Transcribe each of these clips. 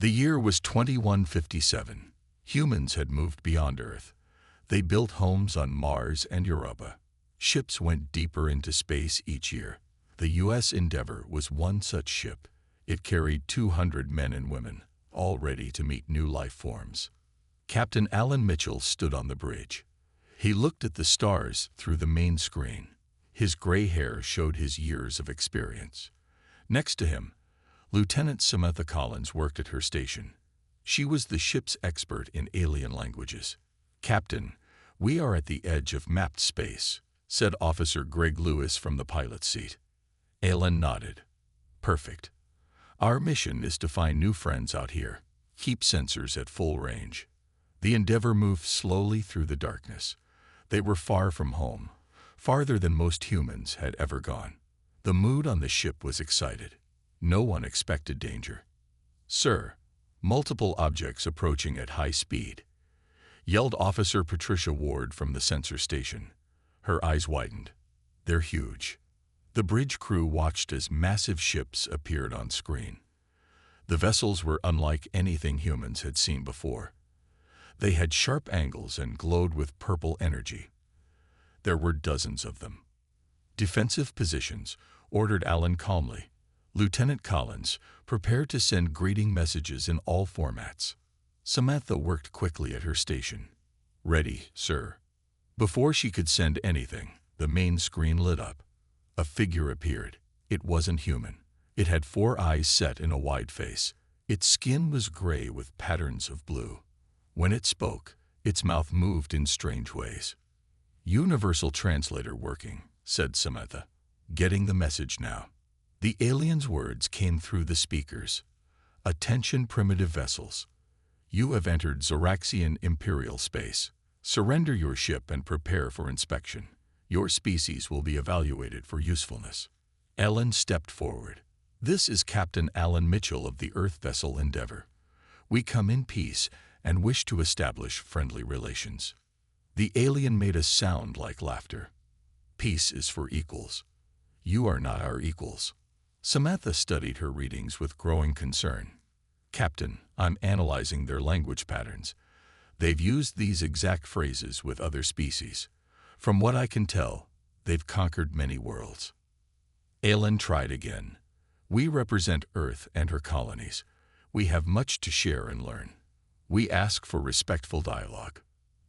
The year was 2157. Humans had moved beyond Earth. They built homes on Mars and Europa. Ships went deeper into space each year. The U.S. Endeavour was one such ship. It carried 200 men and women, all ready to meet new life forms. Captain Alan Mitchell stood on the bridge. He looked at the stars through the main screen. His gray hair showed his years of experience. Next to him, Lieutenant Samantha Collins worked at her station. She was the ship's expert in alien languages. "Captain, we are at the edge of mapped space," said Officer Greg Lewis from the pilot's seat. Alan nodded. "Perfect. Our mission is to find new friends out here. Keep sensors at full range." The Endeavour moved slowly through the darkness. They were far from home, farther than most humans had ever gone. The mood on the ship was excited. No one expected danger. "Sir," multiple objects approaching at high speed, yelled Officer Patricia Ward from the sensor station. Her eyes widened. "They're huge." The bridge crew watched as massive ships appeared on screen. The vessels were unlike anything humans had seen before. They had sharp angles and glowed with purple energy. There were dozens of them. "Defensive positions," ordered Alan calmly. Lieutenant Collins, "prepare to send greeting messages in all formats." Samantha worked quickly at her station. "Ready, sir." Before she could send anything, the main screen lit up. A figure appeared. It wasn't human. It had 4 eyes set in a wide face. Its skin was gray with patterns of blue. When it spoke, its mouth moved in strange ways. "Universal translator working," said Samantha. "Getting the message now." The alien's words came through the speakers. "Attention, primitive vessels. You have entered Zoraxian Imperial space. Surrender your ship and prepare for inspection. Your species will be evaluated for usefulness." Ellen stepped forward. "This is Captain Alan Mitchell of the Earth vessel Endeavour. We come in peace and wish to establish friendly relations." The alien made a sound like laughter. "Peace is for equals. You are not our equals." Samantha studied her readings with growing concern. "Captain, I'm analyzing their language patterns. They've used these exact phrases with other species. From what I can tell, they've conquered many worlds." Alan tried again. "We represent Earth and her colonies. We have much to share and learn. We ask for respectful dialogue."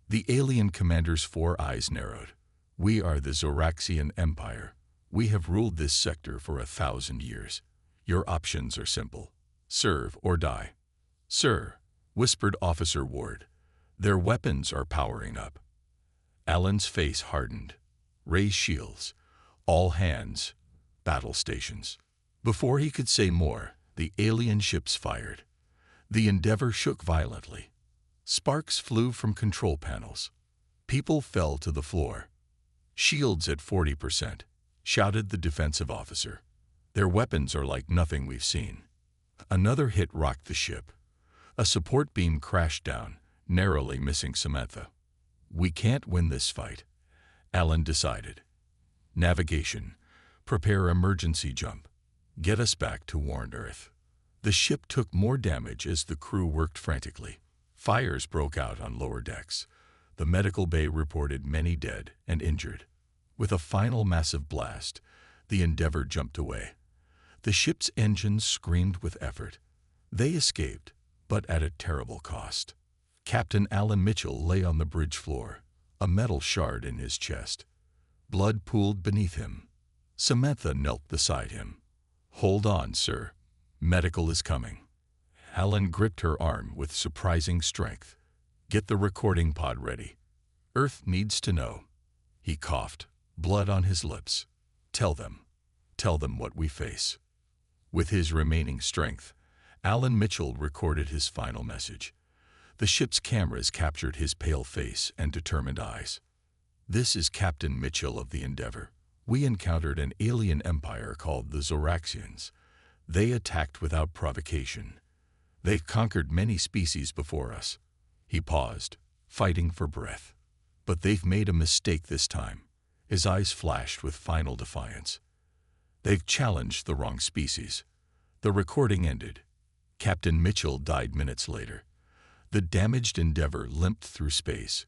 The alien commander's 4 eyes narrowed. "We are the Zoraxian Empire. We have ruled this sector for 1,000 years. Your options are simple. Serve or die." "Sir," whispered Officer Ward, "their weapons are powering up." Alan's face hardened. "Raise shields. All hands. Battle stations." Before he could say more, the alien ships fired. The Endeavour shook violently. Sparks flew from control panels. People fell to the floor. "Shields at 40%, shouted the defensive officer. "Their weapons are like nothing we've seen." Another hit rocked the ship. A support beam crashed down, narrowly missing Samantha. "We can't win this fight," Alan decided. "Navigation. Prepare emergency jump. Get us back to Warned Earth." The ship took more damage as the crew worked frantically. Fires broke out on lower decks. The medical bay reported many dead and injured. With a final massive blast, the Endeavour jumped away. The ship's engines screamed with effort. They escaped, but at a terrible cost. Captain Alan Mitchell lay on the bridge floor, a metal shard in his chest. Blood pooled beneath him. Samantha knelt beside him. "Hold on, sir. Medical is coming." Alan gripped her arm with surprising strength. "Get the recording pod ready. Earth needs to know." He coughed, blood on his lips. Tell them what we face." With his remaining strength, Alan Mitchell recorded his final message. The ship's cameras captured his pale face and determined eyes. "This is Captain Mitchell of the Endeavour. We encountered an alien empire called the Zoraxians. They attacked without provocation. They've conquered many species before us." He paused, fighting for breath. "But they've made a mistake this time." His eyes flashed with final defiance. "They've challenged the wrong species." The recording ended. Captain Mitchell died minutes later. The damaged Endeavour limped through space,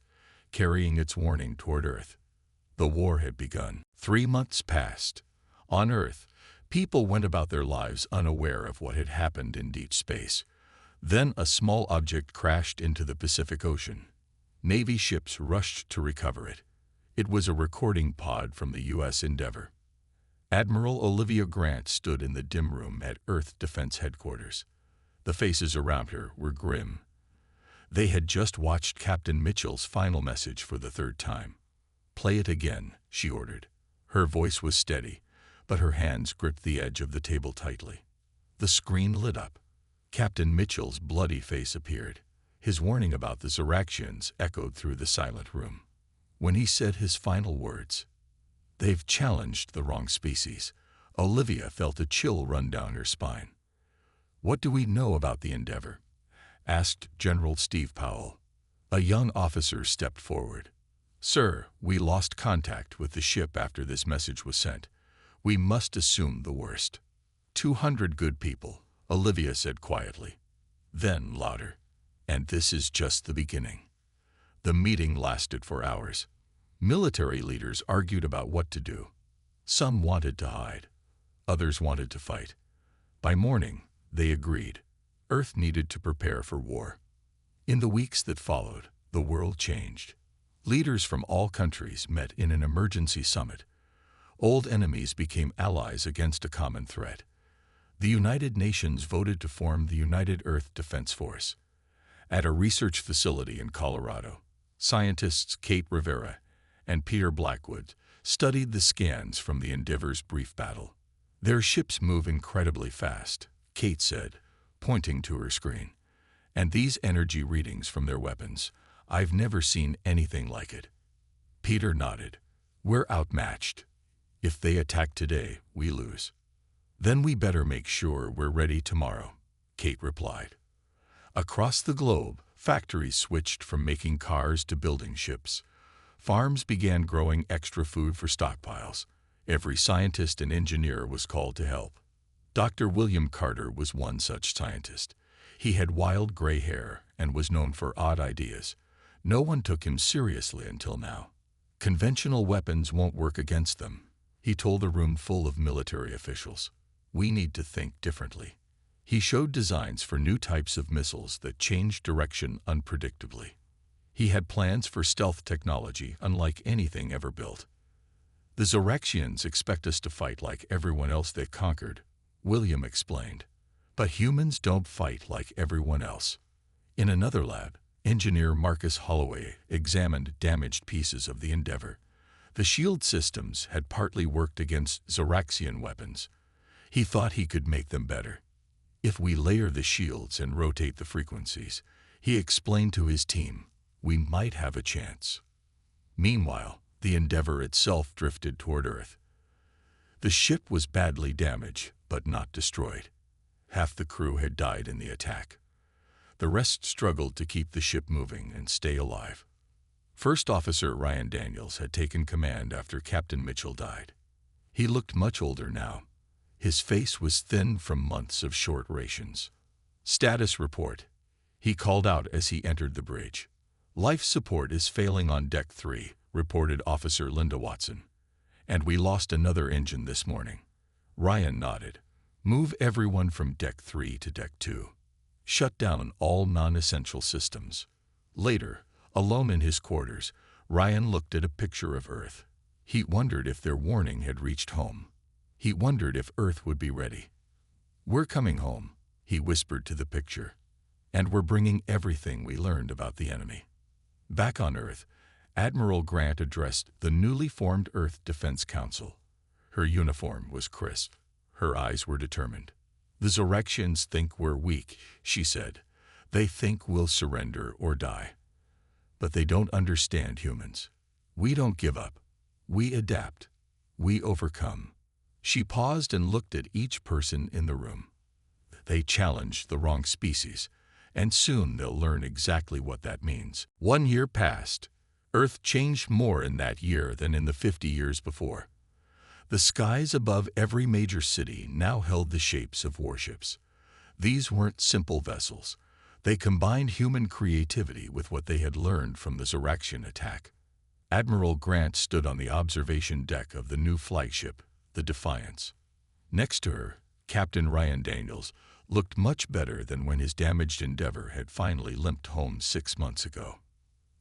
carrying its warning toward Earth. The war had begun. 3 months passed. On Earth, people went about their lives unaware of what had happened in deep space. Then a small object crashed into the Pacific Ocean. Navy ships rushed to recover it. It was a recording pod from the U.S. Endeavour. Admiral Olivia Grant stood in the dim room at Earth Defense Headquarters. The faces around her were grim. They had just watched Captain Mitchell's final message for the 3rd time. "Play it again," she ordered. Her voice was steady, but her hands gripped the edge of the table tightly. The screen lit up. Captain Mitchell's bloody face appeared. His warning about the Zoraxians echoed through the silent room. When he said his final words, "They've challenged the wrong species," Olivia felt a chill run down her spine. "What do we know about the Endeavour?" asked General Steve Powell. A young officer stepped forward. "Sir, we lost contact with the ship after this message was sent. We must assume the worst." 200 good people, Olivia said quietly. Then louder, "And this is just the beginning." The meeting lasted for hours. Military leaders argued about what to do. Some wanted to hide. Others wanted to fight. By morning, they agreed. Earth needed to prepare for war. In the weeks that followed, the world changed. Leaders from all countries met in an emergency summit. Old enemies became allies against a common threat. The United Nations voted to form the United Earth Defense Force. At a research facility in Colorado, scientists Kate Rivera and Peter Blackwood studied the scans from the Endeavour's brief battle. "Their ships move incredibly fast," Kate said, pointing to her screen. "And these energy readings from their weapons, I've never seen anything like it." Peter nodded. "We're outmatched. If they attack today, we lose." "Then we better make sure we're ready tomorrow," Kate replied. Across the globe, factories switched from making cars to building ships. Farms began growing extra food for stockpiles. Every scientist and engineer was called to help. Dr. William Carter was one such scientist. He had wild gray hair and was known for odd ideas. No one took him seriously until now. "Conventional weapons won't work against them," he told a room full of military officials. "We need to think differently." He showed designs for new types of missiles that changed direction unpredictably. He had plans for stealth technology unlike anything ever built. "The Zoraxians expect us to fight like everyone else they conquered," William explained. "But humans don't fight like everyone else." In another lab, engineer Marcus Holloway examined damaged pieces of the Endeavour. The shield systems had partly worked against Zoraxian weapons. He thought he could make them better. "If we layer the shields and rotate the frequencies," he explained to his team, "we might have a chance." Meanwhile, the Endeavour itself drifted toward Earth. The ship was badly damaged, but not destroyed. Half the crew had died in the attack. The rest struggled to keep the ship moving and stay alive. First Officer Ryan Daniels had taken command after Captain Mitchell died. He looked much older now. His face was thin from months of short rations. "Status report," he called out as he entered the bridge. "Life support is failing on Deck 3, reported Officer Linda Watson. "And we lost another engine this morning." Ryan nodded. "Move everyone from Deck 3 to Deck 2. Shut down all non-essential systems." Later, alone in his quarters, Ryan looked at a picture of Earth. He wondered if their warning had reached home. He wondered if Earth would be ready. "We're coming home," he whispered to the picture. "And we're bringing everything we learned about the enemy." Back on Earth, Admiral Grant addressed the newly formed Earth Defense Council. Her uniform was crisp. Her eyes were determined. "The Zoraxians think we're weak," she said. "They think we'll surrender or die. But they don't understand humans. We don't give up. We adapt. We overcome." She paused and looked at each person in the room. "They challenged the wrong species, and soon they'll learn exactly what that means." 1 year passed. Earth changed more in that year than in the 50 years before. The skies above every major city now held the shapes of warships. These weren't simple vessels. They combined human creativity with what they had learned from the Zoraxian attack. Admiral Grant stood on the observation deck of the new flagship, the Defiance. Next to her, Captain Ryan Daniels looked much better than when his damaged Endeavour had finally limped home 6 months ago.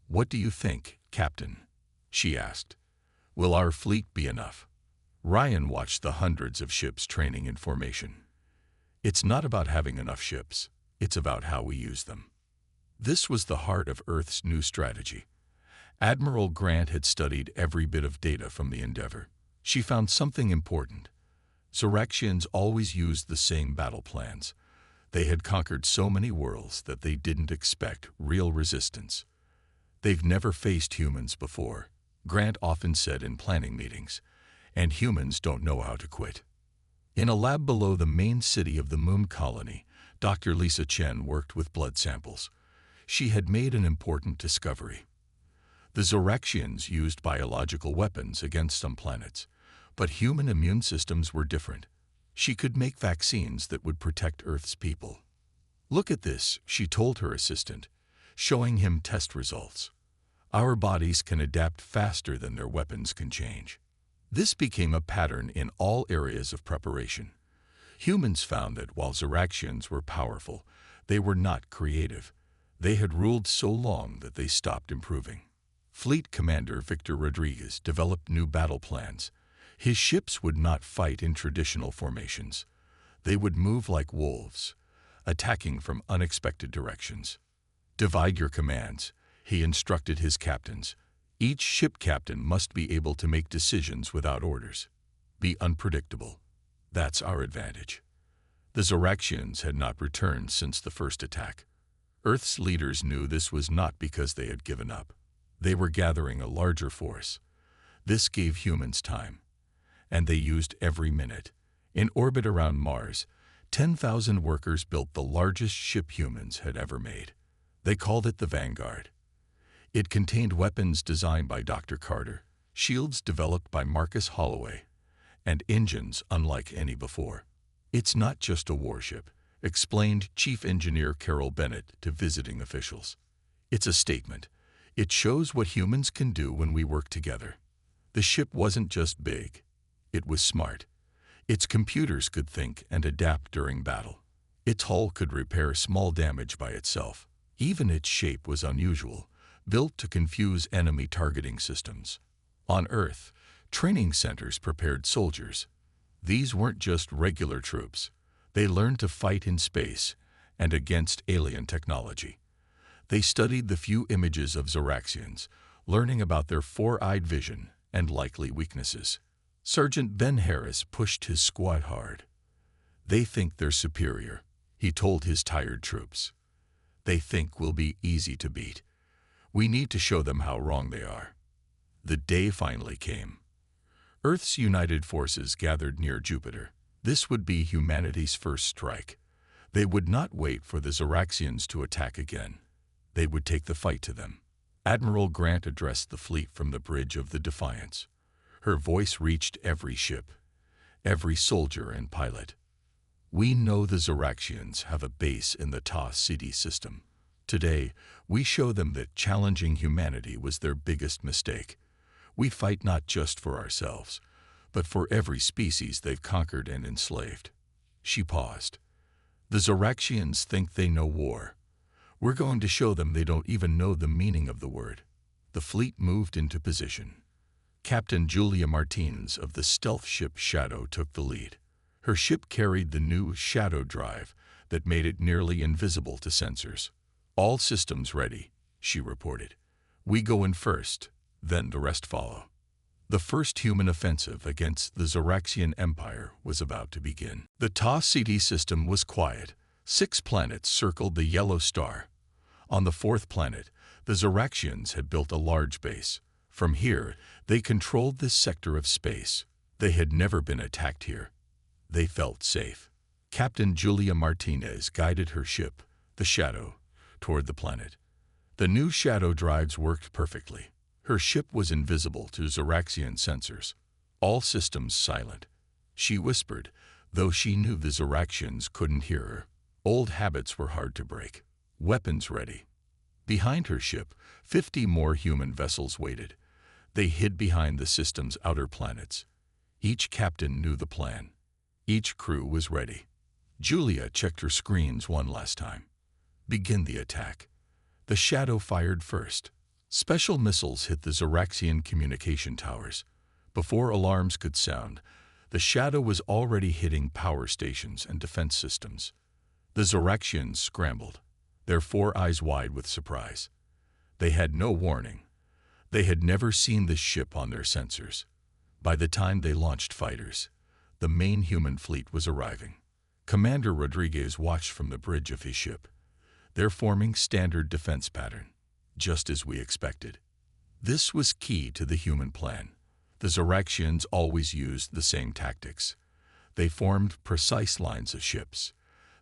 "What do you think, Captain?" she asked. "Will our fleet be enough?" Ryan watched the hundreds of ships training in formation. "It's not about having enough ships. It's about how we use them." This was the heart of Earth's new strategy. Admiral Grant had studied every bit of data from the Endeavour. She found something important. Zoraxians always used the same battle plans. They had conquered so many worlds that they didn't expect real resistance. "They've never faced humans before," Grant often said in planning meetings, "and humans don't know how to quit." In a lab below the main city of the Moon colony, Dr. Lisa Chen worked with blood samples. She had made an important discovery. The Zoraxians used biological weapons against some planets, but human immune systems were different. She could make vaccines that would protect Earth's people. "Look at this," she told her assistant, showing him test results. "Our bodies can adapt faster than their weapons can change." This became a pattern in all areas of preparation. Humans found that while Zoraxians were powerful, they were not creative. They had ruled so long that they stopped improving. Fleet Commander Victor Rodriguez developed new battle plans. His ships would not fight in traditional formations. They would move like wolves, attacking from unexpected directions. "Divide your commands," he instructed his captains. "Each ship captain must be able to make decisions without orders. Be unpredictable. That's our advantage." The Zoraxians had not returned since the first attack. Earth's leaders knew this was not because they had given up. They were gathering a larger force. This gave humans time, and they used every minute. In orbit around Mars, 10,000 workers built the largest ship humans had ever made. They called it the Vanguard. It contained weapons designed by Dr. Carter, shields developed by Marcus Holloway, and engines unlike any before. "It's not just a warship," explained Chief Engineer Carol Bennett to visiting officials. "It's a statement. It shows what humans can do when we work together." The ship wasn't just big. It was smart. Its computers could think and adapt during battle. Its hull could repair small damage by itself. Even its shape was unusual, built to confuse enemy targeting systems. On Earth, training centers prepared soldiers. These weren't just regular troops. They learned to fight in space and against alien technology. They studied the few images of Zoraxians, learning about their four-eyed vision and likely weaknesses. Sergeant Ben Harris pushed his squad hard. "They think they're superior," he told his tired troops. "They think we'll be easy to beat. We need to show them how wrong they are." The day finally came. Earth's united forces gathered near Jupiter. This would be humanity's first strike. They would not wait for the Zoraxians to attack again. They would take the fight to them. Admiral Grant addressed the fleet from the bridge of the Defiance. Her voice reached every ship, every soldier and pilot. "We know the Zoraxians have a base in the Ta City system. Today, we show them that challenging humanity was their biggest mistake. We fight not just for ourselves, but for every species they've conquered and enslaved." She paused. "The Zoraxians think they know war. We're going to show them they don't even know the meaning of the word." The fleet moved into position. Captain Julia Martinez of the stealth ship Shadow took the lead. Her ship carried the new Shadow drive that made it nearly invisible to sensors. "All systems ready," she reported. "We go in first, then the rest follow." The first human offensive against the Zoraxian Empire was about to begin. The Ta City system was quiet. 6 planets circled the yellow star. On the 4th planet, the Zoraxians had built a large base. From here, they controlled this sector of space. They had never been attacked here. They felt safe. Captain Julia Martinez guided her ship, the Shadow, toward the planet. The new Shadow drives worked perfectly. Her ship was invisible to Zoraxian sensors. All systems silent. She whispered, though she knew the Zoraxians couldn't hear her. Old habits were hard to break. Weapons ready. Behind her ship, 50 more human vessels waited. They hid behind the system's outer planets. Each captain knew the plan. Each crew was ready. Julia checked her screens one last time. Begin the attack. The Shadow fired first. Special missiles hit the Zoraxian communication towers. Before alarms could sound, the Shadow was already hitting power stations and defense systems. The Zoraxians scrambled, their 4 eyes wide with surprise. They had no warning. They had never seen this ship on their sensors. By the time they launched fighters, the main human fleet was arriving. Commander Rodriguez watched from the bridge of his ship. They're forming standard defense pattern, just as we expected. This was key to the human plan. The Zoraxians always used the same tactics. They formed precise lines of ships.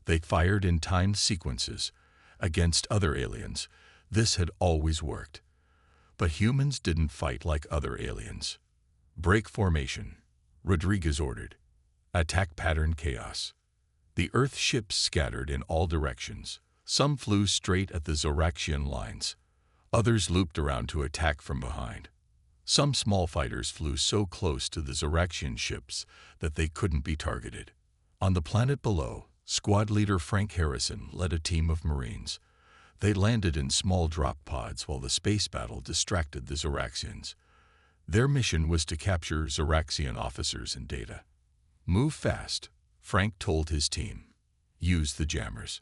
They fired in timed sequences against other aliens. This had always worked. But humans didn't fight like other aliens. Break formation, Rodriguez ordered. Attack pattern chaos. The Earth ships scattered in all directions. Some flew straight at the Zoraxian lines. Others looped around to attack from behind. Some small fighters flew so close to the Zoraxian ships that they couldn't be targeted. On the planet below, squad leader Frank Harrison led a team of Marines. They landed in small drop pods while the space battle distracted the Zoraxians. Their mission was to capture Zoraxian officers and data. Move fast, Frank told his team. Use the jammers.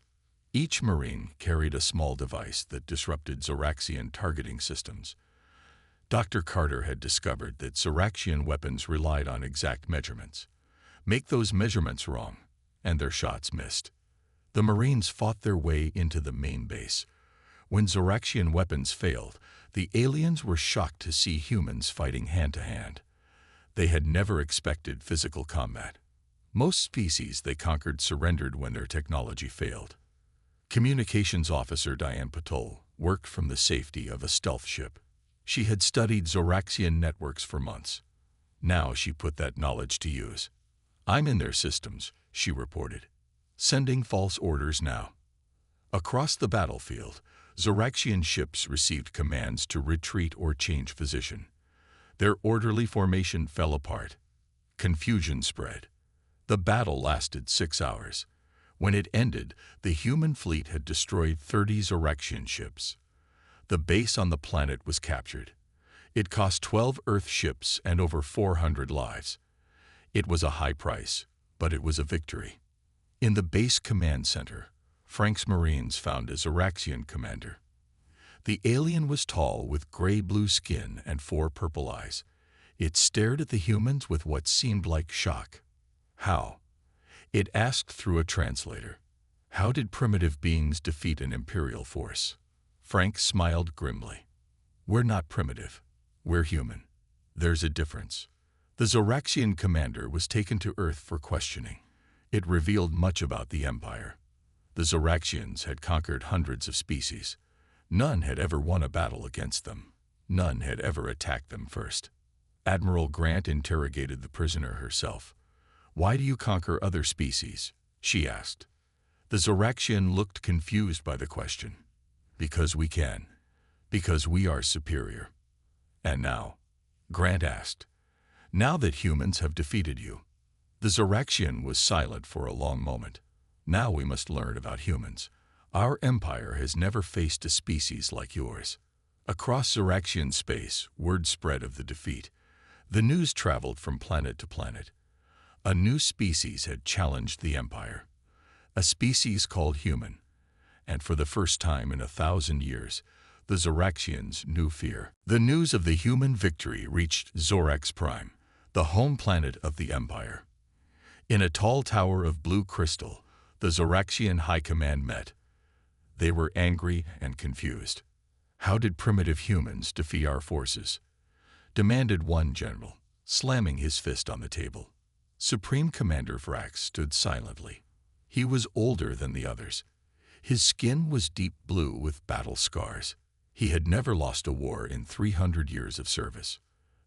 Each Marine carried a small device that disrupted Zoraxian targeting systems. Dr. Carter had discovered that Zoraxian weapons relied on exact measurements. Make those measurements wrong, and their shots missed. The Marines fought their way into the main base. When Zoraxian weapons failed, the aliens were shocked to see humans fighting hand-to-hand. They had never expected physical combat. Most species they conquered surrendered when their technology failed. Communications officer Diane Patol worked from the safety of a stealth ship. She had studied Zoraxian networks for months. Now she put that knowledge to use. I'm in their systems, she reported. Sending false orders now. Across the battlefield, Zoraxian ships received commands to retreat or change position. Their orderly formation fell apart. Confusion spread. The battle lasted 6 hours. When it ended, the human fleet had destroyed 30 Zoraxian ships. The base on the planet was captured. It cost 12 Earth ships and over 400 lives. It was a high price, but it was a victory. In the base command center, Frank's Marines found a Zoraxian commander. The alien was tall with gray-blue skin and 4 purple eyes. It stared at the humans with what seemed like shock. How? It asked through a translator. How did primitive beings defeat an imperial force? Frank smiled grimly. We're not primitive. We're human. There's a difference. The Zoraxian commander was taken to Earth for questioning. It revealed much about the Empire. The Zoraxians had conquered hundreds of species. None had ever won a battle against them. None had ever attacked them first. Admiral Grant interrogated the prisoner herself. Why do you conquer other species? She asked. The Zoraxian looked confused by the question. Because we can. Because we are superior. And now? Grant asked. Now that humans have defeated you. The Zoraxian was silent for a long moment. Now we must learn about humans. Our empire has never faced a species like yours. Across Zoraxian space, word spread of the defeat. The news traveled from planet to planet. A new species had challenged the empire. A species called human. And for the first time in 1,000 years, the Zoraxians knew fear. The news of the human victory reached Zorax Prime, the home planet of the empire. In a tall tower of blue crystal, the Zoraxian High Command met. They were angry and confused. How did primitive humans defeat our forces? Demanded one general, slamming his fist on the table. Supreme Commander Vrax stood silently. He was older than the others. His skin was deep blue with battle scars. He had never lost a war in 300 years of service.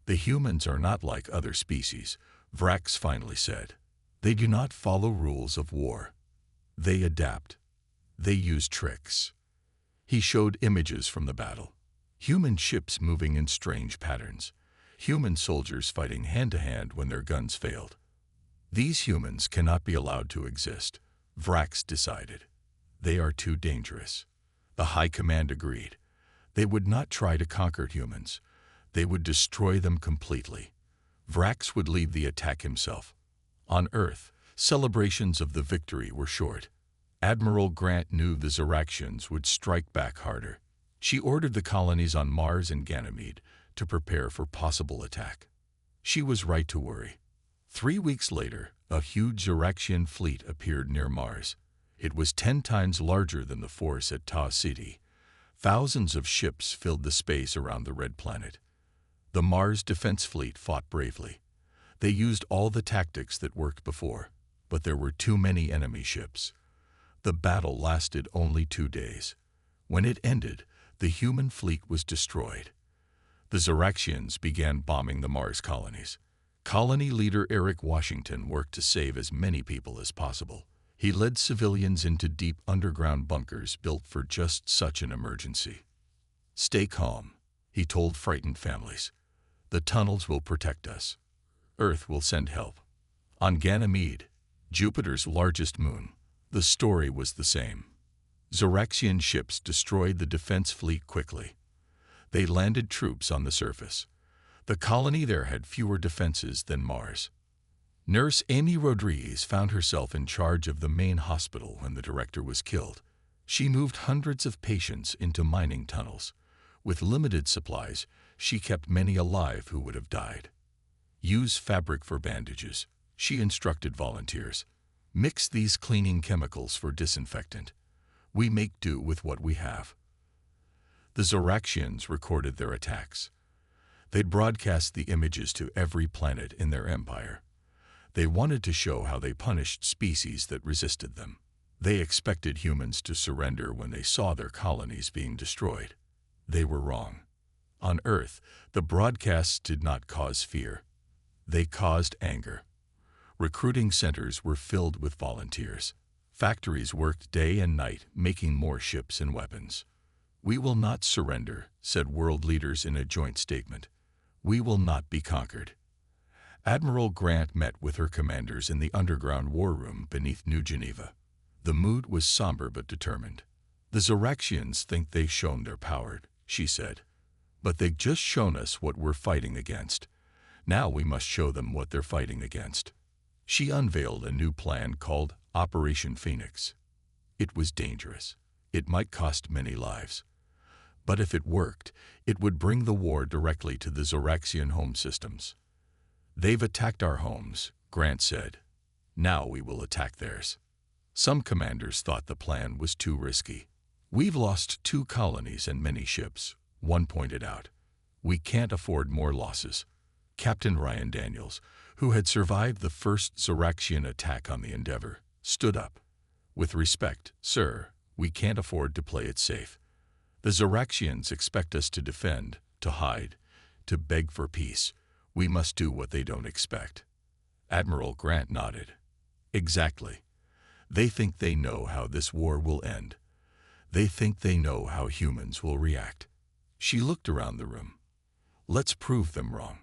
The humans are not like other species, Vrax finally said. They do not follow rules of war. They adapt. They used tricks. He showed images from the battle. Human ships moving in strange patterns. Human soldiers fighting hand-to-hand when their guns failed. These humans cannot be allowed to exist, Vrax decided. They are too dangerous. The High Command agreed. They would not try to conquer humans. They would destroy them completely. Vrax would lead the attack himself. On Earth, celebrations of the victory were short. Admiral Grant knew the Zoraxians would strike back harder. She ordered the colonies on Mars and Ganymede to prepare for possible attack. She was right to worry. 3 weeks later, a huge Zoraxian fleet appeared near Mars. It was 10 times larger than the force at Tau Ceti. Thousands of ships filled the space around the red planet. The Mars Defense Fleet fought bravely. They used all the tactics that worked before, but there were too many enemy ships. The battle lasted only 2 days. When it ended, the human fleet was destroyed. The Zoraxians began bombing the Mars colonies. Colony leader Eric Washington worked to save as many people as possible. He led civilians into deep underground bunkers built for just such an emergency. "Stay calm," he told frightened families. "The tunnels will protect us. Earth will send help." On Ganymede, Jupiter's largest moon, the story was the same. Zoraxian ships destroyed the defense fleet quickly. They landed troops on the surface. The colony there had fewer defenses than Mars. Nurse Amy Rodriguez found herself in charge of the main hospital when the director was killed. She moved hundreds of patients into mining tunnels. With limited supplies, she kept many alive who would have died. "Use fabric for bandages," she instructed volunteers. "Mix these cleaning chemicals for disinfectant. We make do with what we have." The Zoraxians recorded their attacks. They'd broadcast the images to every planet in their empire. They wanted to show how they punished species that resisted them. They expected humans to surrender when they saw their colonies being destroyed. They were wrong. On Earth, the broadcasts did not cause fear. They caused anger. Recruiting centers were filled with volunteers. Factories worked day and night, making more ships and weapons. "We will not surrender," said world leaders in a joint statement. "We will not be conquered." Admiral Grant met with her commanders in the underground war room beneath New Geneva. The mood was somber but determined. "The Zoraxians think they've shown their power," she said. "But they've just shown us what we're fighting against. Now we must show them what they're fighting against." She unveiled a new plan called Operation Phoenix. It was dangerous. It might cost many lives. But if it worked, it would bring the war directly to the Zoraxian home systems. "They've attacked our homes," Grant said. "Now we will attack theirs." Some commanders thought the plan was too risky. "We've lost 2 colonies and many ships," one pointed out. "We can't afford more losses." Captain Ryan Daniels, who had survived the first Zoraxian attack on the Endeavour, stood up. "With respect, sir, we can't afford to play it safe. The Zoraxians expect us to defend, to hide, to beg for peace. We must do what they don't expect." Admiral Grant nodded. "Exactly. They think they know how this war will end. They think they know how humans will react." She looked around the room. "Let's prove them wrong."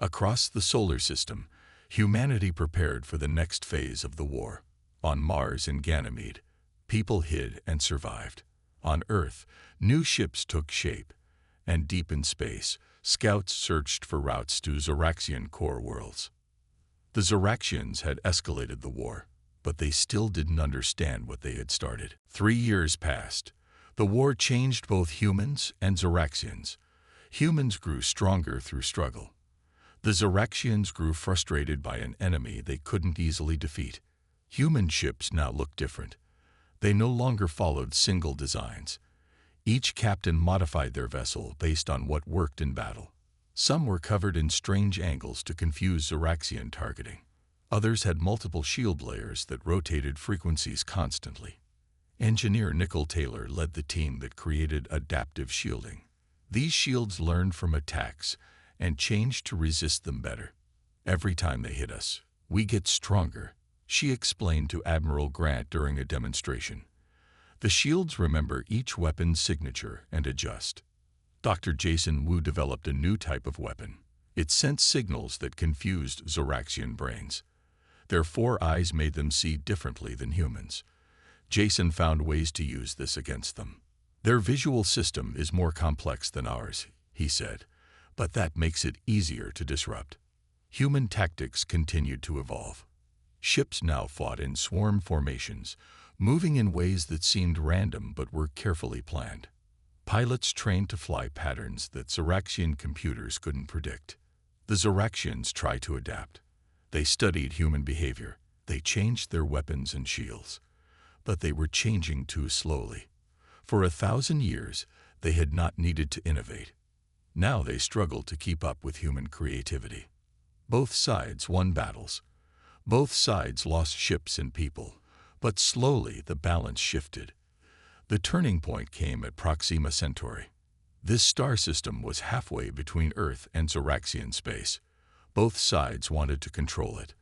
Across the solar system, humanity prepared for the next phase of the war. On Mars and Ganymede, people hid and survived. On Earth, new ships took shape. And deep in space, scouts searched for routes to Zoraxian core worlds. The Zoraxians had escalated the war, but they still didn't understand what they had started. 3 years passed. The war changed both humans and Zoraxians. Humans grew stronger through struggle. The Zoraxians grew frustrated by an enemy they couldn't easily defeat. Human ships now looked different. They no longer followed single designs. Each captain modified their vessel based on what worked in battle. Some were covered in strange angles to confuse Zoraxian targeting. Others had multiple shield layers that rotated frequencies constantly. Engineer Nickel Taylor led the team that created adaptive shielding. These shields learned from attacks and changed to resist them better. "Every time they hit us, we get stronger," she explained to Admiral Grant during a demonstration. The shields remember each weapon's signature and adjust. Dr. Jason Wu developed a new type of weapon. It sent signals that confused Zoraxian brains. Their 4 eyes made them see differently than humans. Jason found ways to use this against them. Their visual system is more complex than ours, he said, but that makes it easier to disrupt. Human tactics continued to evolve. Ships now fought in swarm formations, moving in ways that seemed random but were carefully planned. Pilots trained to fly patterns that Zoraxian computers couldn't predict. The Zoraxians tried to adapt. They studied human behavior. They changed their weapons and shields. But they were changing too slowly. For 1,000 years, they had not needed to innovate. Now they struggled to keep up with human creativity. Both sides won battles. Both sides lost ships and people. But slowly the balance shifted. The turning point came at Proxima Centauri. This star system was halfway between Earth and Zoraxian space. Both sides wanted to control it.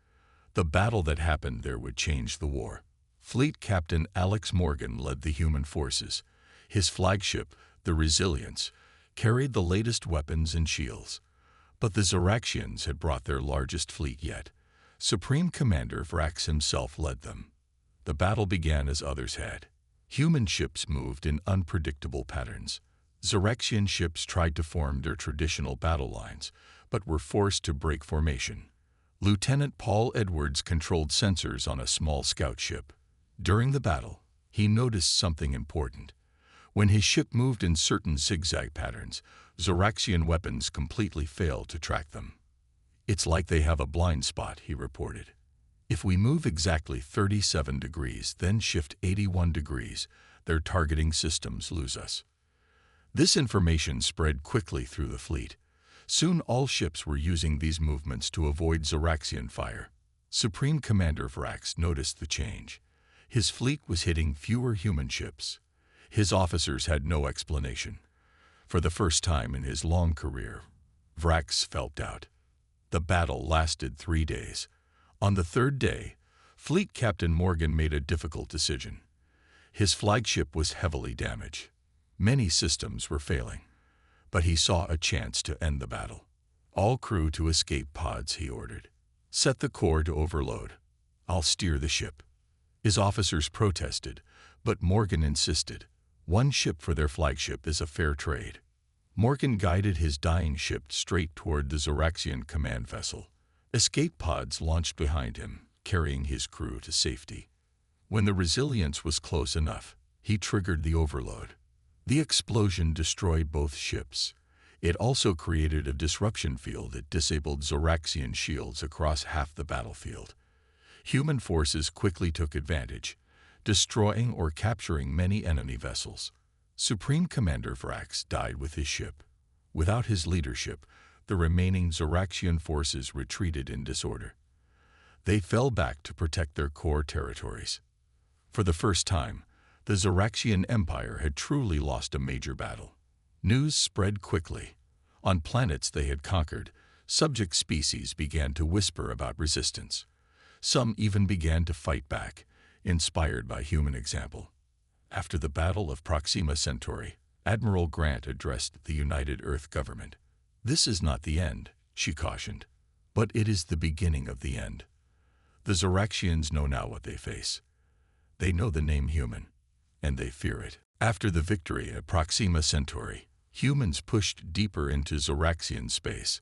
The battle that happened there would change the war. Fleet Captain Alex Morgan led the human forces. His flagship, the Resilience, carried the latest weapons and shields. But the Zoraxians had brought their largest fleet yet. Supreme Commander Vrax himself led them. The battle began as others had. Human ships moved in unpredictable patterns. Zoraxian ships tried to form their traditional battle lines, but were forced to break formation. Lieutenant Paul Edwards controlled sensors on a small scout ship. During the battle, he noticed something important. When his ship moved in certain zigzag patterns, Zoraxian weapons completely failed to track them. "It's like they have a blind spot," he reported. "If we move exactly 37 degrees, then shift 81 degrees, their targeting systems lose us." This information spread quickly through the fleet. Soon all ships were using these movements to avoid Zoraxian fire. Supreme Commander Vrax noticed the change. His fleet was hitting fewer human ships. His officers had no explanation. For the first time in his long career, Vrax felt doubt. The battle lasted 3 days. On the 3rd day, Fleet Captain Morgan made a difficult decision. His flagship was heavily damaged. Many systems were failing. But he saw a chance to end the battle. "All crew to escape pods," he ordered. "Set the core to overload. I'll steer the ship." His officers protested, but Morgan insisted. 1 ship for their flagship is a fair trade. Morgan guided his dying ship straight toward the Zoraxian command vessel. Escape pods launched behind him, carrying his crew to safety. When the Resilience was close enough, he triggered the overload. The explosion destroyed both ships. It also created a disruption field that disabled Zoraxian shields across half the battlefield. Human forces quickly took advantage, destroying or capturing many enemy vessels. Supreme Commander Vrax died with his ship. Without his leadership, the remaining Zoraxian forces retreated in disorder. They fell back to protect their core territories. For the first time, the Zoraxian Empire had truly lost a major battle. News spread quickly. On planets they had conquered, subject species began to whisper about resistance. Some even began to fight back, inspired by human example. After the Battle of Proxima Centauri, Admiral Grant addressed the United Earth government. "This is not the end," she cautioned, "but it is the beginning of the end." The Zoraxians know now what they face. They know the name human, and they fear it. After the victory at Proxima Centauri, humans pushed deeper into Zoraxian space.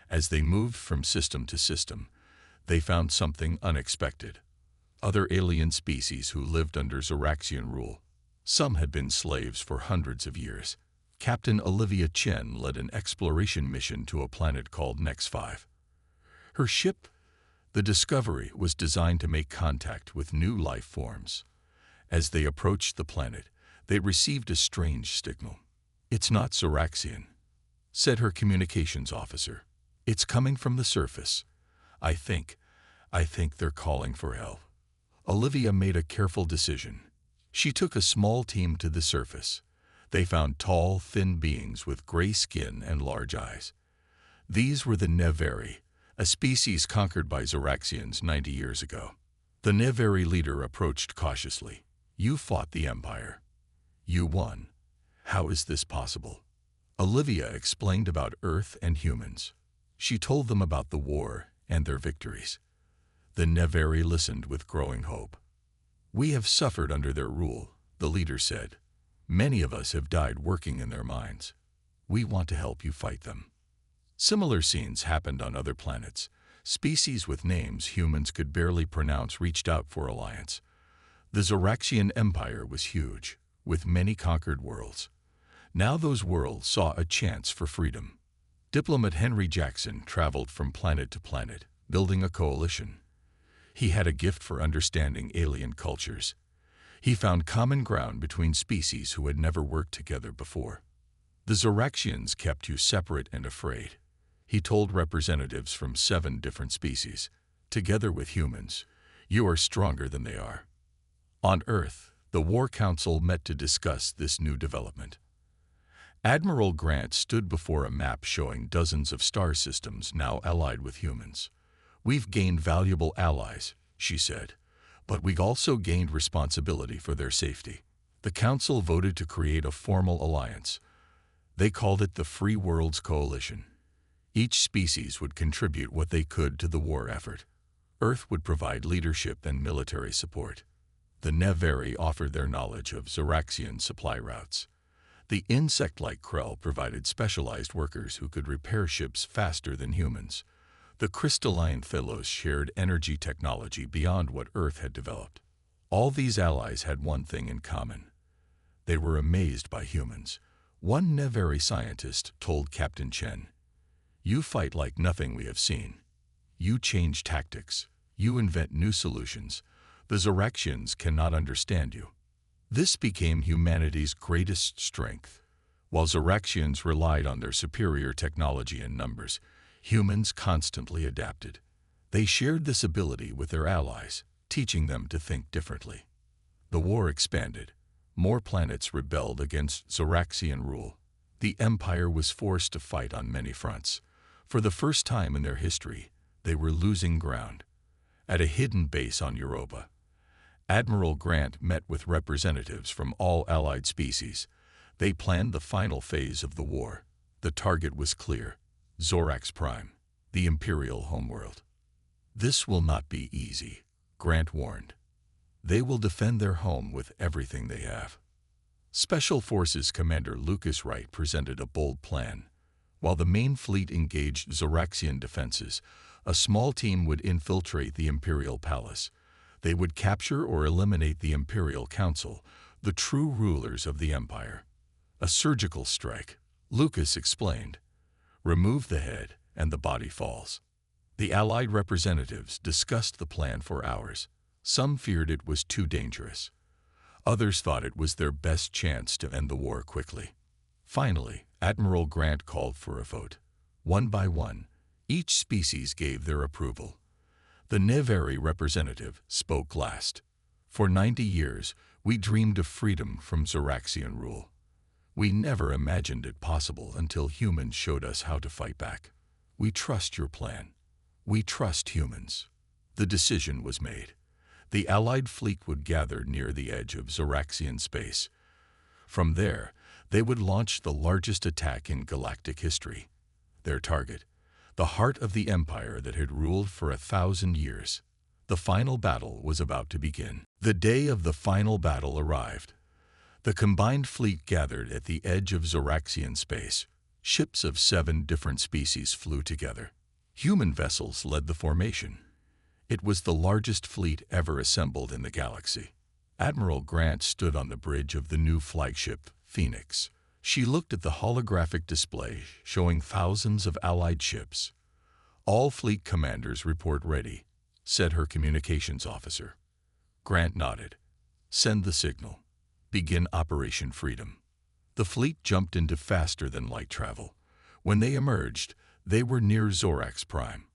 As they moved from system to system, they found something unexpected. Other alien species who lived under Zoraxian rule. Some had been slaves for hundreds of years. Captain Olivia Chen led an exploration mission to a planet called Nex 5. Her ship, the Discovery, was designed to make contact with new life forms. As they approached the planet, they received a strange signal. "It's not Zoraxian," said her communications officer. "It's coming from the surface. I think they're calling for help." Olivia made a careful decision. She took a small team to the surface. They found tall, thin beings with gray skin and large eyes. These were the Neveri, a species conquered by Zoraxians 90 years ago. The Neveri leader approached cautiously. You fought the Empire. You won. How is this possible? Olivia explained about Earth and humans. She told them about the war and their victories. The Nevari listened with growing hope. We have suffered under their rule, the leader said. Many of us have died working in their mines. We want to help you fight them. Similar scenes happened on other planets. Species with names humans could barely pronounce reached out for alliance. The Zoraxian Empire was huge, with many conquered worlds. Now those worlds saw a chance for freedom. Diplomat Henry Jackson traveled from planet to planet, building a coalition. He had a gift for understanding alien cultures. He found common ground between species who had never worked together before. The Zoraxians kept you separate and afraid. He told representatives from 7 different species, together with humans, you are stronger than they are. On Earth, the War Council met to discuss this new development. Admiral Grant stood before a map showing dozens of star systems now allied with humans. We've gained valuable allies, she said, but we've also gained responsibility for their safety. The Council voted to create a formal alliance. They called it the Free Worlds Coalition. Each species would contribute what they could to the war effort. Earth would provide leadership and military support. The Nevari offered their knowledge of Zoraxian supply routes. The insect-like Krell provided specialized workers who could repair ships faster than humans. The crystalline Thelos shared energy technology beyond what Earth had developed. All these allies had one thing in common. They were amazed by humans. One Nevari scientist told Captain Chen, "You fight like nothing we have seen. You change tactics. You invent new solutions. The Zoraxians cannot understand you." This became humanity's greatest strength. While Zoraxians relied on their superior technology and numbers, humans constantly adapted. They shared this ability with their allies, teaching them to think differently. The war expanded. More planets rebelled against Zoraxian rule. The Empire was forced to fight on many fronts. For the first time in their history, they were losing ground. At a hidden base on Europa, Admiral Grant met with representatives from all allied species. They planned the final phase of the war. The target was clear: Zorax Prime, the Imperial homeworld. This will not be easy, Grant warned. They will defend their home with everything they have. Special Forces Commander Lucas Wright presented a bold plan. While the main fleet engaged Zoraxian defenses, a small team would infiltrate the Imperial Palace. They would capture or eliminate the Imperial Council, the true rulers of the Empire. A surgical strike, Lucas explained. Remove the head and the body falls. The Allied representatives discussed the plan for hours. Some feared it was too dangerous. Others thought it was their best chance to end the war quickly. Finally, Admiral Grant called for a vote. One by one, each species gave their approval. The Nevari representative spoke last. For 90 years, we dreamed of freedom from Zoraxian rule. We never imagined it possible until humans showed us how to fight back. We trust your plan. We trust humans. The decision was made. The Allied fleet would gather near the edge of Zoraxian space. From there, they would launch the largest attack in galactic history. Their target: the heart of the empire that had ruled for 1,000 years. The final battle was about to begin. The day of the final battle arrived. The combined fleet gathered at the edge of Zoraxian space. Ships of 7 different species flew together. Human vessels led the formation. It was the largest fleet ever assembled in the galaxy. Admiral Grant stood on the bridge of the new flagship, Phoenix. She looked at the holographic display showing thousands of Allied ships. "All fleet commanders report ready," said her communications officer. Grant nodded. "Send the signal. Begin Operation Freedom." The fleet jumped into faster-than-light travel. When they emerged, they were near Zorax Prime.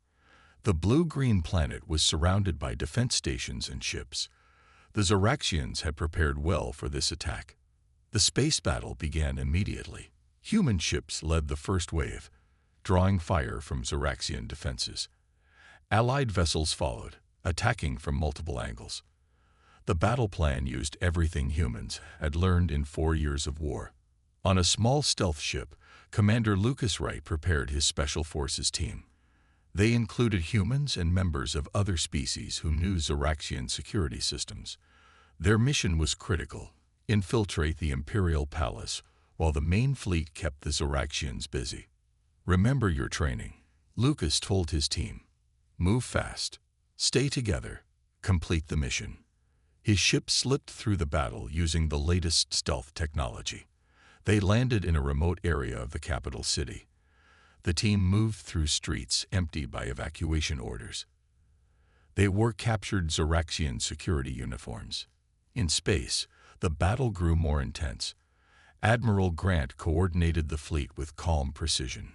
The blue-green planet was surrounded by defense stations and ships. The Zoraxians had prepared well for this attack. The space battle began immediately. Human ships led the first wave, drawing fire from Zoraxian defenses. Allied vessels followed, attacking from multiple angles. The battle plan used everything humans had learned in 4 years of war. On a small stealth ship, Commander Lucas Wright prepared his Special Forces team. They included humans and members of other species who knew Zoraxian security systems. Their mission was critical: infiltrate the Imperial Palace while the main fleet kept the Zoraxians busy. "Remember your training," Lucas told his team. "Move fast, stay together, complete the mission." His ship slipped through the battle using the latest stealth technology. They landed in a remote area of the capital city. The team moved through streets emptied by evacuation orders. They wore captured Zoraxian security uniforms. In space, the battle grew more intense. Admiral Grant coordinated the fleet with calm precision.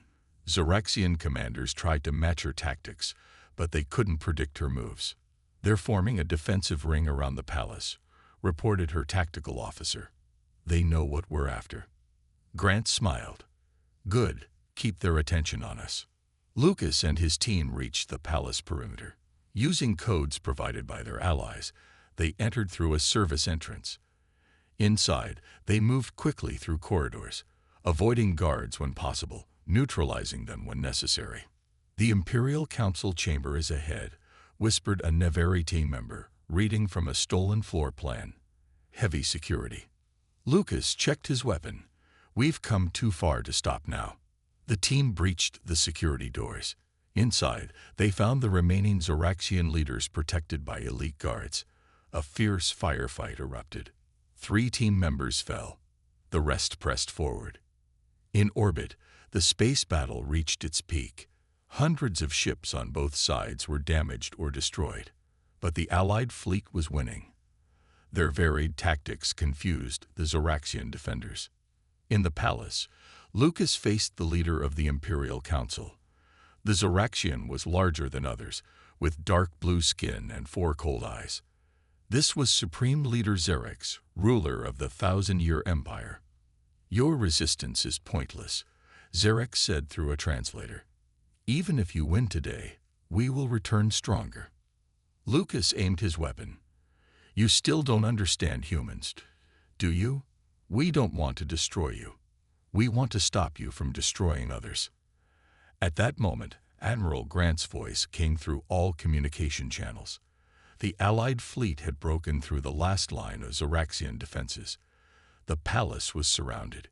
Zoraxian commanders tried to match her tactics, but they couldn't predict her moves. "They're forming a defensive ring around the palace," reported her tactical officer. "They know what we're after." Grant smiled. "Good, keep their attention on us." Lucas and his team reached the palace perimeter. Using codes provided by their allies, they entered through a service entrance. Inside, they moved quickly through corridors, avoiding guards when possible, neutralizing them when necessary. "The Imperial Council chamber is ahead," whispered a Nevari team member, reading from a stolen floor plan. "Heavy security." Lucas checked his weapon. "We've come too far to stop now." The team breached the security doors. Inside, they found the remaining Zoraxian leaders protected by elite guards. A fierce firefight erupted. 3 team members fell. The rest pressed forward. In orbit, the space battle reached its peak. Hundreds of ships on both sides were damaged or destroyed, but the Allied fleet was winning. Their varied tactics confused the Zoraxian defenders. In the palace, Lucas faced the leader of the Imperial Council. The Zoraxian was larger than others, with dark blue skin and 4 cold eyes. This was Supreme Leader Xerix, ruler of the 1,000-year empire. "Your resistance is pointless," Xerix said through a translator. "Even if you win today, we will return stronger." Lucas aimed his weapon. "You still don't understand humans, do you? We don't want to destroy you. We want to stop you from destroying others." At that moment, Admiral Grant's voice came through all communication channels. The Allied fleet had broken through the last line of Zoraxian defenses. The palace was surrounded.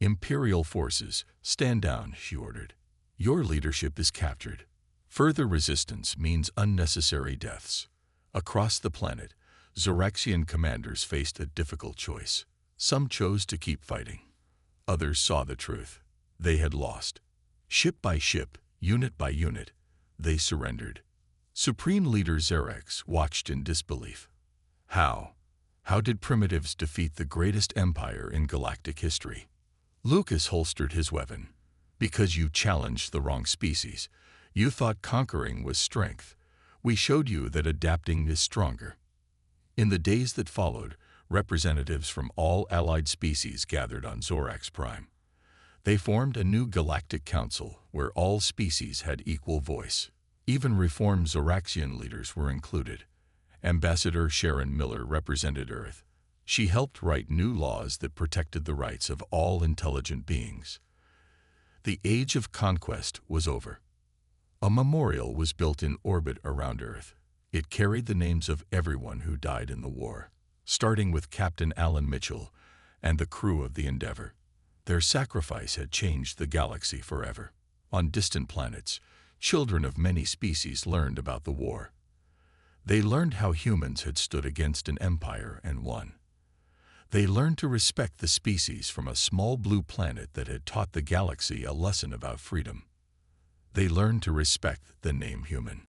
"Imperial forces, stand down," she ordered. "Your leadership is captured. Further resistance means unnecessary deaths." Across the planet, Zoraxian commanders faced a difficult choice. Some chose to keep fighting. Others saw the truth. They had lost. Ship by ship, unit by unit, they surrendered. Supreme Leader Xerix watched in disbelief. How? How did primitives defeat the greatest empire in galactic history? Lucas holstered his weapon. "Because you challenged the wrong species. You thought conquering was strength. We showed you that adapting is stronger." In the days that followed, representatives from all allied species gathered on Zorax Prime. They formed a new galactic council where all species had equal voice. Even reformed Zoraxian leaders were included. Ambassador Sharon Miller represented Earth. She helped write new laws that protected the rights of all intelligent beings. The age of conquest was over. A memorial was built in orbit around Earth. It carried the names of everyone who died in the war, starting with Captain Alan Mitchell and the crew of the Endeavour. Their sacrifice had changed the galaxy forever. On distant planets, children of many species learned about the war. They learned how humans had stood against an empire and won. They learned to respect the species from a small blue planet that had taught the galaxy a lesson about freedom. They learned to respect the name human.